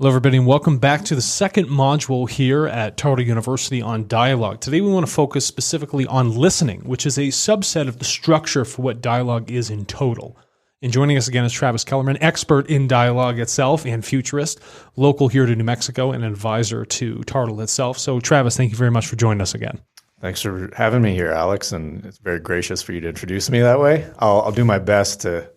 Hello, everybody, and welcome back to the second module here at TARTLE University on dialogue. Today, we want to focus specifically on listening, which is a subset of the structure for what dialogue is in total. And joining us again is Travis Kellerman, expert in dialogue itself and futurist, local here to New Mexico and an advisor to TARTLE itself. So, Travis, thank you very much for joining us again. Thanks for having me here, Alex, and it's very gracious for you to introduce me that way. I'll do my best to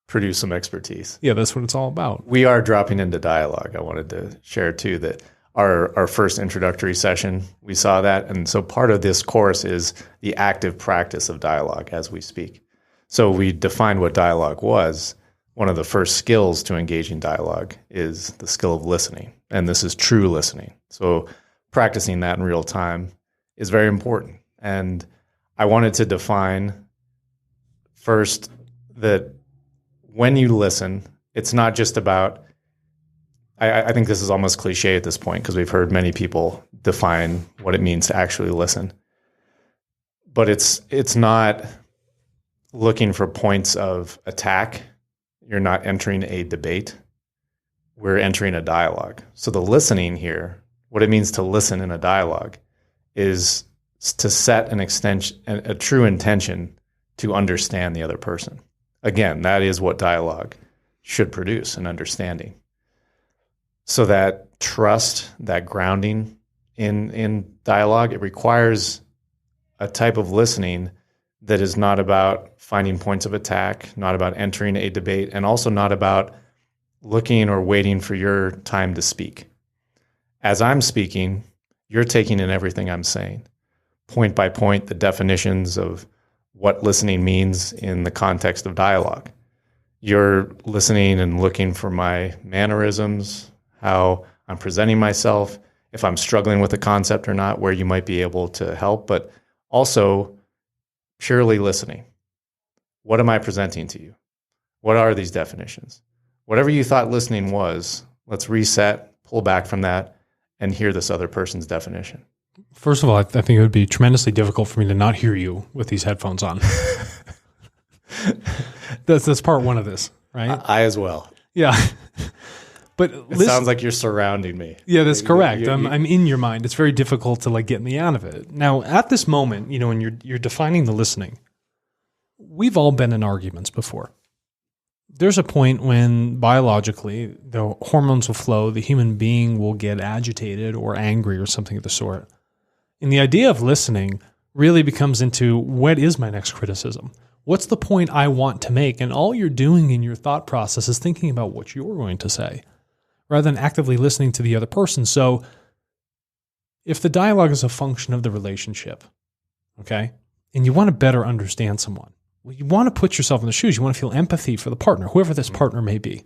produce some expertise. Yeah, that's what it's all about. We are dropping into dialogue. I wanted to share, too, that our first introductory session, we saw that. And so part of this course is the active practice of dialogue as we speak. So we defined what dialogue was. One of the first skills to engaging dialogue is the skill of listening. And this is true listening. So practicing that in real time is very important. And I wanted to define first that when you listen, it's not just about, I think this is almost cliche at this point because we've heard many people define what it means to actually listen. But it's not looking for points of attack. You're not entering a debate. We're entering a dialogue. So the listening here, what it means to listen in a dialogue is to set an extension, a true intention to understand the other person. Again, that is what dialogue should produce, an understanding. So that trust, that grounding in dialogue, it requires a type of listening that is not about finding points of attack, not about entering a debate, and also not about looking or waiting for your time to speak. As I'm speaking, you're taking in everything I'm saying, point by point, the definitions of what listening means in the context of dialogue. You're listening and looking for my mannerisms, how I'm presenting myself, if I'm struggling with a concept or not, where you might be able to help, but also purely listening. What am I presenting to you? What are these definitions? Whatever you thought listening was, let's reset, pull back from that, and hear this other person's definition. First of all, I think it would be tremendously difficult for me to not hear you with these headphones on. That's part one of this, right? I as well. Yeah. But it sounds like you're surrounding me. Yeah, that's correct. I'm in your mind. It's very difficult to get me out of it. Now, at this moment, when you're defining the listening, we've all been in arguments before. There's a point when biologically the hormones will flow, the human being will get agitated or angry or something of the sort. And the idea of listening really becomes into what is my next criticism? What's the point I want to make? And all you're doing in your thought process is thinking about what you're going to say rather than actively listening to the other person. So if the dialogue is a function of the relationship, okay, and you want to better understand someone, well, you want to put yourself in the shoes. You want to feel empathy for the partner, whoever this partner may be,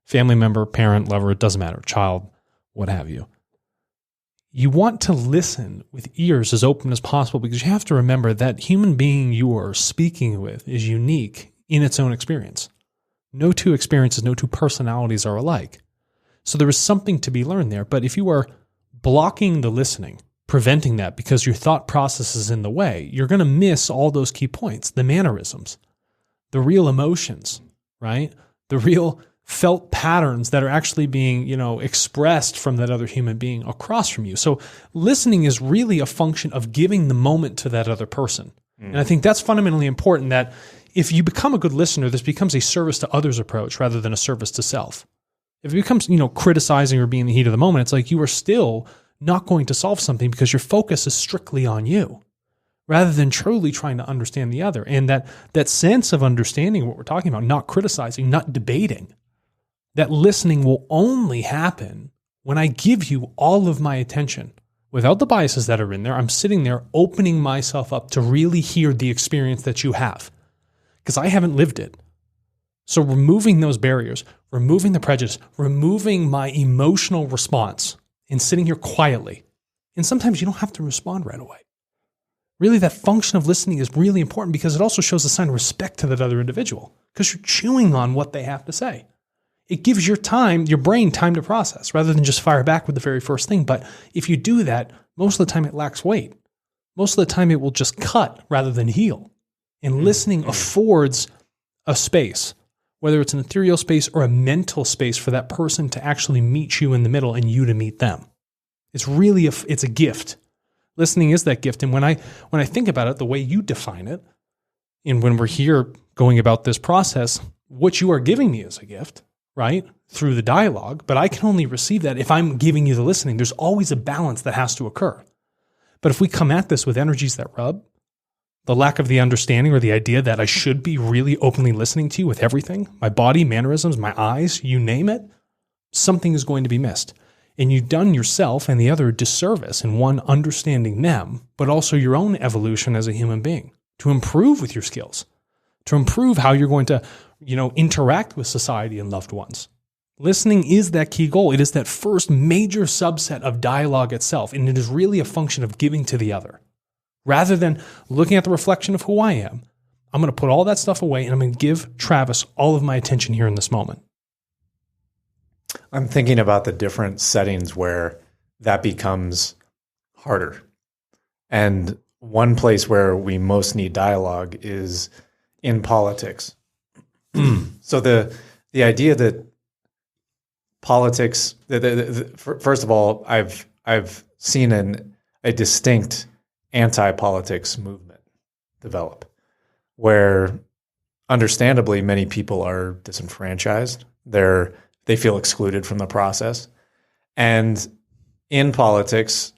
family member, parent, lover, it doesn't matter, child, what have you. You want to listen with ears as open as possible because you have to remember that human being you are speaking with is unique in its own experience. No two experiences, no two personalities are alike. So there is something to be learned there. But if you are blocking the listening, preventing that because your thought process is in the way, you're going to miss all those key points, the mannerisms, the real emotions, right? The real felt patterns that are actually being, expressed from that other human being across from you. So listening is really a function of giving the moment to that other person. And I think that's fundamentally important that if you become a good listener, this becomes a service to others approach rather than a service to self. If it becomes, criticizing or being in the heat of the moment, it's like you are still not going to solve something because your focus is strictly on you rather than truly trying to understand the other. And that sense of understanding what we're talking about, not criticizing, not debating, that listening will only happen when I give you all of my attention without the biases that are in there. I'm sitting there opening myself up to really hear the experience that you have because I haven't lived it. So removing those barriers, removing the prejudice, removing my emotional response and sitting here quietly. And sometimes you don't have to respond right away. Really, that function of listening is really important because it also shows a sign of respect to that other individual because you're chewing on what they have to say. It gives your brain time to process rather than just fire back with the very first thing. But if you do that, most of the time it lacks weight. Most of the time it will just cut rather than heal. And listening affords a space whether it's an ethereal space or a mental space for that person to actually meet you in the middle and you to meet them. It's really it's a gift. Listening is that gift. And when I think about it, the way you define it, and when we're here going about this process, what you are giving me is a gift, right? Through the dialogue, but I can only receive that if I'm giving you the listening. There's always a balance that has to occur. But if we come at this with energies that rub, the lack of the understanding or the idea that I should be really openly listening to you with everything, my body, mannerisms, my eyes, you name it, something is going to be missed. And you've done yourself and the other a disservice in one, understanding them, but also your own evolution as a human being to improve with your skills, to improve how you're going to, interact with society and loved ones. Listening is that key goal. It is that first major subset of dialogue itself, and it is really a function of giving to the other. Rather than looking at the reflection of who I am, I'm going to put all that stuff away and I'm going to give Travis all of my attention here in this moment. I'm thinking about the different settings where that becomes harder. And one place where we most need dialogue is in politics. So the idea that politics, first of all, I've seen a distinct anti-politics movement develop, where understandably many people are disenfranchised. They feel excluded from the process. And in politics,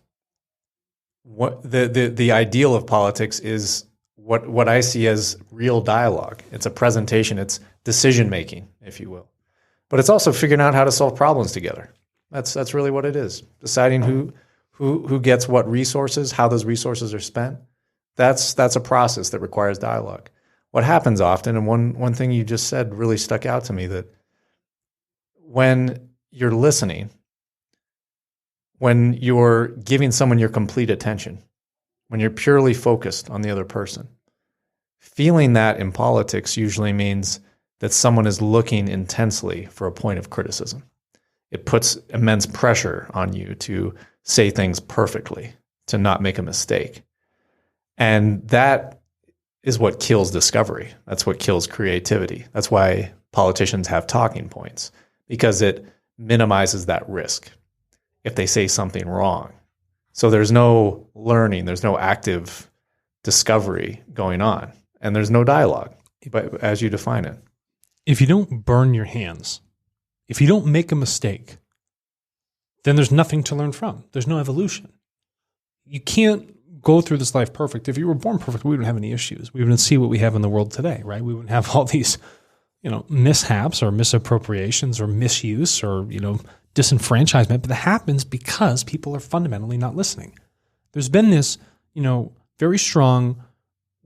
what the ideal of politics is what I see as real dialogue. It's a presentation, it's decision making, if you will. But it's also figuring out how to solve problems together. That's really what it is. Deciding who gets what resources, how those resources are spent. That's a process that requires dialogue. What happens often, and one thing you just said really stuck out to me, that when you're listening, when you're giving someone your complete attention, when you're purely focused on the other person, feeling that in politics usually means that someone is looking intensely for a point of criticism. It puts immense pressure on you to say things perfectly, to not make a mistake. And that is what kills discovery. That's what kills creativity. That's why politicians have talking points, because it minimizes that risk if they say something wrong. So there's no learning, there's no active discovery going on, and there's no dialogue, but as you define it. If you don't burn your hands, if you don't make a mistake, then there's nothing to learn from. There's no evolution. You can't go through this life perfect. If you were born perfect, we wouldn't have any issues. We wouldn't see what we have in the world today, right? We wouldn't have all these, mishaps or misappropriations or misuse or, disenfranchisement. But that happens because people are fundamentally not listening. There's been this, very strong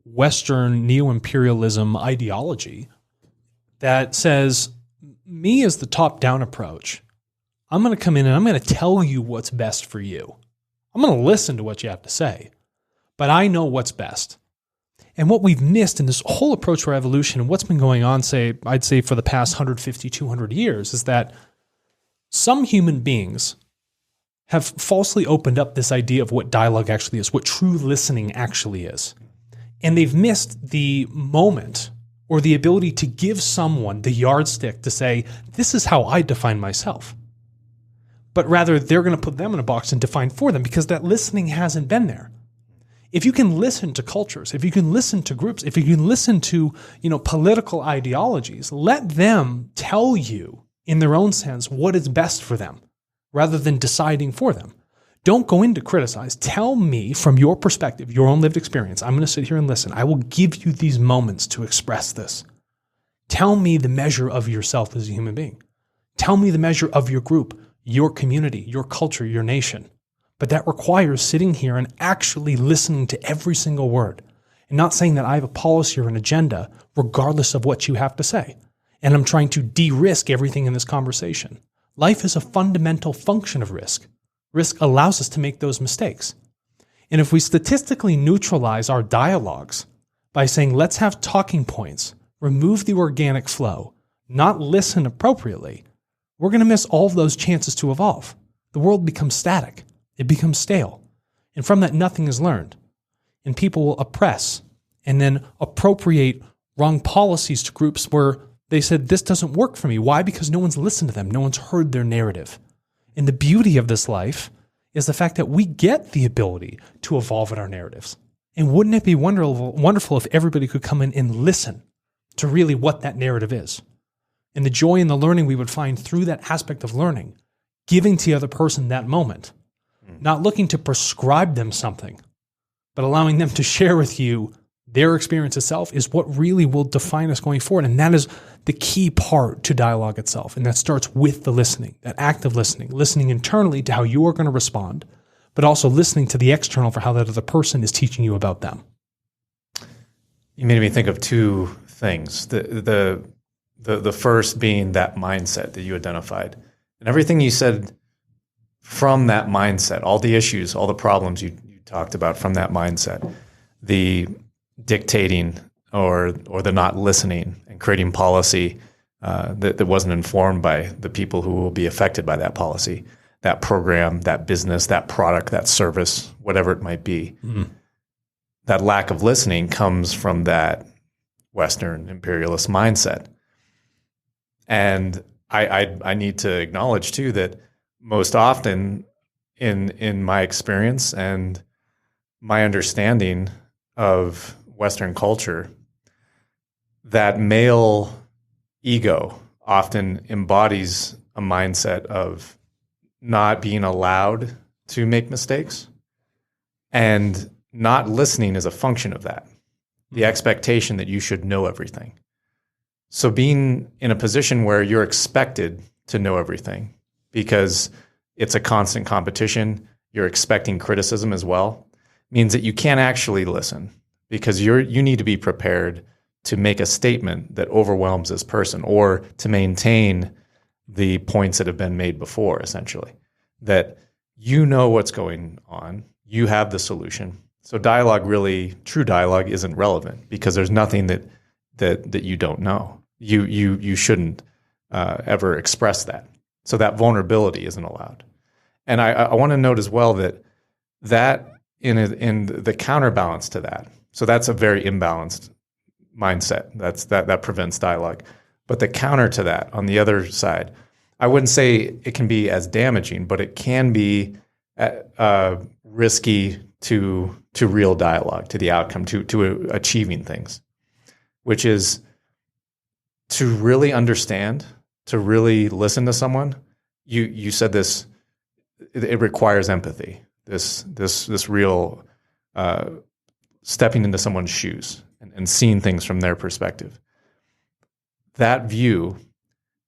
Western neo-imperialism ideology that says, me as the top-down approach, I'm going to come in and I'm going to tell you what's best for you. I'm going to listen to what you have to say, but I know what's best. And what we've missed in this whole approach for evolution and what's been going on, I'd say for the past 150, 200 years, is that some human beings have falsely opened up this idea of what dialogue actually is, what true listening actually is. And they've missed the moment or the ability to give someone the yardstick to say, this is how I define myself. But rather, they're going to put them in a box and define for them because that listening hasn't been there. If you can listen to cultures, if you can listen to groups, if you can listen to, political ideologies, let them tell you in their own sense what is best for them rather than deciding for them. Don't go in to criticize. Tell me from your perspective, your own lived experience. I'm going to sit here and listen. I will give you these moments to express this. Tell me the measure of yourself as a human being. Tell me the measure of your group, your community, your culture, your nation. But that requires sitting here and actually listening to every single word and not saying that I have a policy or an agenda regardless of what you have to say. And I'm trying to de-risk everything in this conversation. Life is a fundamental function of risk. Risk allows us to make those mistakes. And if we statistically neutralize our dialogues by saying, let's have talking points, remove the organic flow, not listen appropriately, we're going to miss all of those chances to evolve. The world becomes static. It becomes stale. And from that, nothing is learned. And people will oppress and then appropriate wrong policies to groups where They said, this doesn't work for me. Why? Because no one's listened to them. No one's heard their narrative. And the beauty of this life is the fact that we get the ability to evolve in our narratives. And wouldn't it be wonderful if everybody could come in and listen to really what that narrative is? And the joy and the learning we would find through that aspect of learning, giving to the other person that moment, not looking to prescribe them something, but allowing them to share with you their experience itself is what really will define us going forward. And that is the key part to dialogue itself. And that starts with the listening, that active listening internally to how you are going to respond, but also listening to the external for how that other person is teaching you about them. You made me think of two things. The first being that mindset that you identified. And everything you said from that mindset, all the issues, all the problems you talked about from that mindset, the dictating or the not listening and creating policy that wasn't informed by the people who will be affected by that policy, that program, that business, that product, that service, whatever it might be. Mm-hmm. That lack of listening comes from that Western imperialist mindset. And I need to acknowledge too that most often in my experience and my understanding of Western culture, that male ego often embodies a mindset of not being allowed to make mistakes, and not listening is a function of that. The expectation that you should know everything. So being in a position where you're expected to know everything because it's a constant competition, you're expecting criticism as well, means that you can't actually listen because you need to be prepared to make a statement that overwhelms this person or to maintain the points that have been made before, essentially. That you know what's going on, you have the solution. So true dialogue isn't relevant because there's nothing that you don't know. You shouldn't ever express that. So that vulnerability isn't allowed. And I want to note as well that in the counterbalance to that, so that's a very imbalanced mindset. That prevents dialogue. But the counter to that, on the other side, I wouldn't say it can be as damaging, but it can be risky to real dialogue, to the outcome, to achieving things, which is to really understand, to really listen to someone. You said this, it requires empathy. This real stepping into someone's shoes and seeing things from their perspective. That view,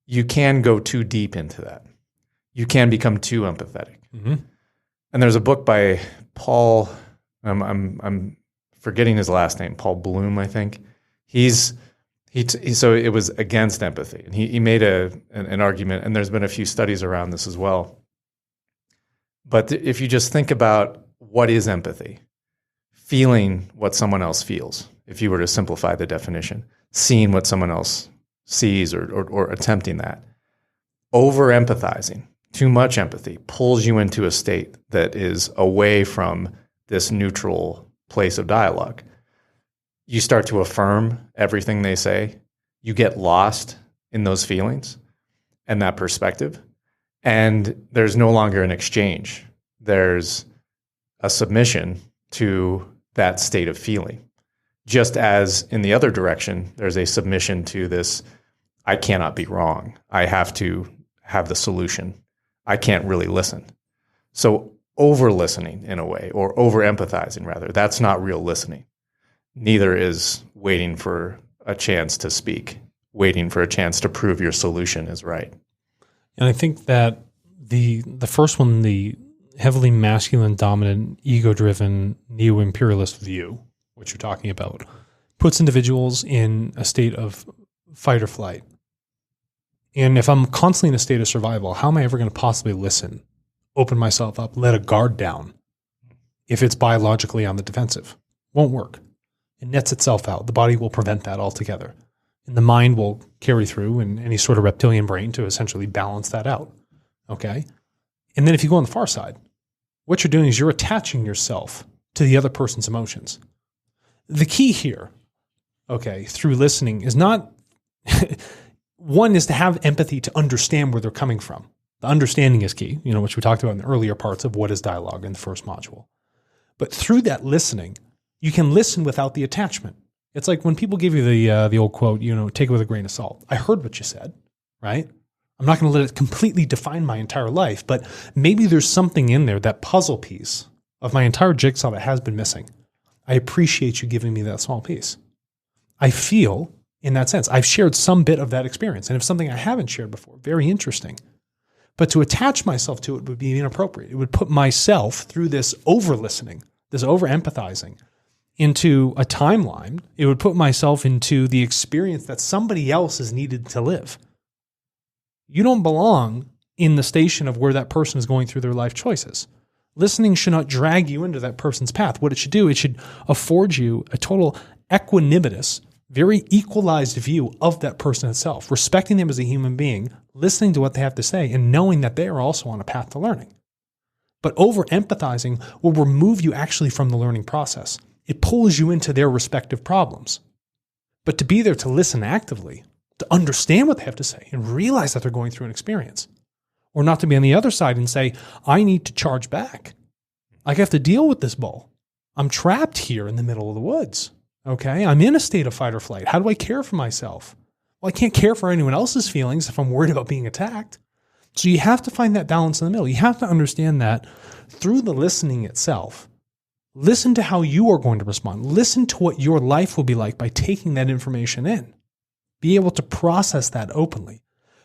you can go too deep into that. You can become too empathetic. Mm-hmm. And there's a book by Paul, I'm forgetting his last name, Paul Bloom, I think. So it was against empathy. And he made an argument, and there's been a few studies around this as well. But if you just think about what is empathy, feeling what someone else feels, if you were to simplify the definition, seeing what someone else sees or attempting that, over-empathizing, too much empathy pulls you into a state that is away from this neutral place of dialogue. You start to affirm everything they say. You get lost in those feelings and that perspective. And there's no longer an exchange. There's a submission to that state of feeling. Just as in the other direction, there's a submission to this, I cannot be wrong. I have to have the solution. I can't really listen. So over-listening in a way, or over-empathizing rather, that's not real listening. Neither is waiting for a chance to speak, waiting for a chance to prove your solution is right. And I think that the first one, the heavily masculine, dominant, ego-driven, neo-imperialist view, which you're talking about, puts individuals in a state of fight or flight. And if I'm constantly in a state of survival, how am I ever going to possibly listen, open myself up, let a guard down if it's biologically on the defensive? Won't work. It nets itself out. The body will prevent that altogether. And the mind will carry through in any sort of reptilian brain to essentially balance that out. Okay? And then if you go on the far side, what you're doing is you're attaching yourself to the other person's emotions. The key here, okay, through listening is not one is to have empathy to understand where they're coming from. The understanding is key, which we talked about in the earlier parts of what is dialogue in the first module. But through that listening, you can listen without the attachment. It's like when people give you the old quote, take it with a grain of salt. I heard what you said, right? I'm not going to let it completely define my entire life, but maybe there's something in there, that puzzle piece of my entire jigsaw that has been missing. I appreciate you giving me that small piece. I feel, in that sense, I've shared some bit of that experience. And if something I haven't shared before, very interesting. But to attach myself to it would be inappropriate. It would put myself through this over-listening, this over-empathizing into a timeline. It would put myself into the experience that somebody else is needed to live. You don't belong in the station of where that person is going through their life choices. Listening should not drag you into that person's path. What it should do, it should afford you a total equanimous, very equalized view of that person itself, respecting them as a human being, listening to what they have to say, and knowing that they are also on a path to learning. But over-empathizing will remove you actually from the learning process. It pulls you into their respective problems. But to be there to listen actively, to understand what they have to say and realize that they're going through an experience, or not to be on the other side and say, I need to charge back. I have to deal with this bull. I'm trapped here in the middle of the woods. Okay, I'm in a state of fight or flight. How do I care for myself? Well, I can't care for anyone else's feelings if I'm worried about being attacked. So you have to find that balance in the middle. You have to understand that through the listening itself, listen to how you are going to respond. Listen to what your life will be like by taking that information in. Be able to process that openly,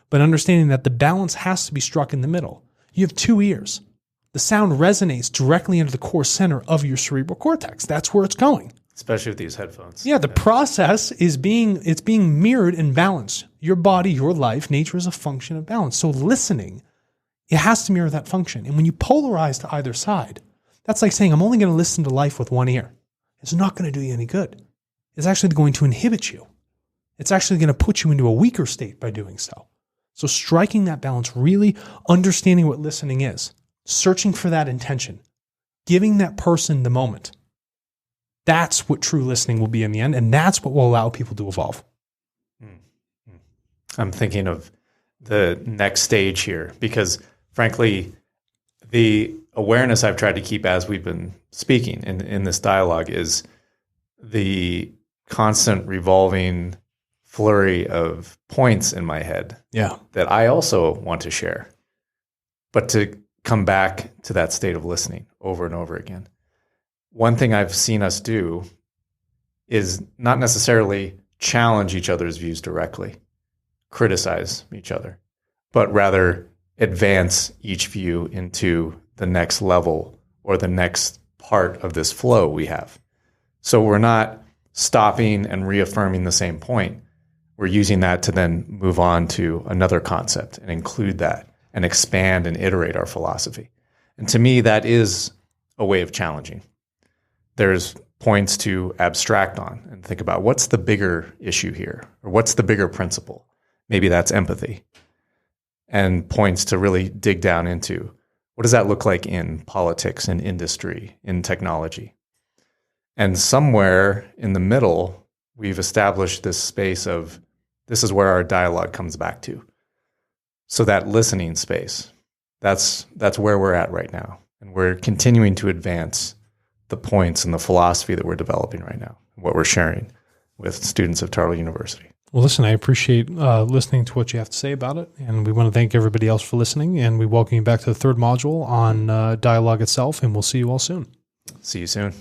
but understanding that the balance has to be struck in the middle. You have 2 ears. The sound resonates directly into the core center of your cerebral cortex. That's where it's going. Especially with these headphones. Yeah, the process is being mirrored and balanced. Your body, your life, nature is a function of balance. So listening, it has to mirror that function. And when you polarize to either side, that's like saying, I'm only going to listen to life with one ear. It's not going to do you any good. It's actually going to inhibit you. It's actually going to put you into a weaker state by doing so. So striking that balance, really understanding what listening is, searching for that intention, giving that person the moment. That's what true listening will be in the end, and that's what will allow people to evolve. I'm thinking of the next stage here because, frankly, the awareness I've tried to keep as we've been speaking in this dialogue is the constant revolving flurry of points in my head that I also want to share, but to come back to that state of listening over and over again. One thing I've seen us do is not necessarily challenge each other's views directly, criticize each other, but rather advance each view into the next level or the next part of this flow we have. So we're not stopping and reaffirming the same point. We're using that to then move on to another concept and include that and expand and iterate our philosophy. And to me, that is a way of challenging. There's points to abstract on and think about what's the bigger issue here, or what's the bigger principle? Maybe that's empathy. And points to really dig down into what does that look like in politics, in industry, in technology? And somewhere in the middle, we've established this space of this is where our dialogue comes back to. So that listening space, that's where we're at right now. And we're continuing to advance the points and the philosophy that we're developing right now, what we're sharing with students of TARTLE University. Well, listen, I appreciate listening to what you have to say about it, and we want to thank everybody else for listening, and we welcome you back to the third module on dialogue itself, and we'll see you all soon. See you soon.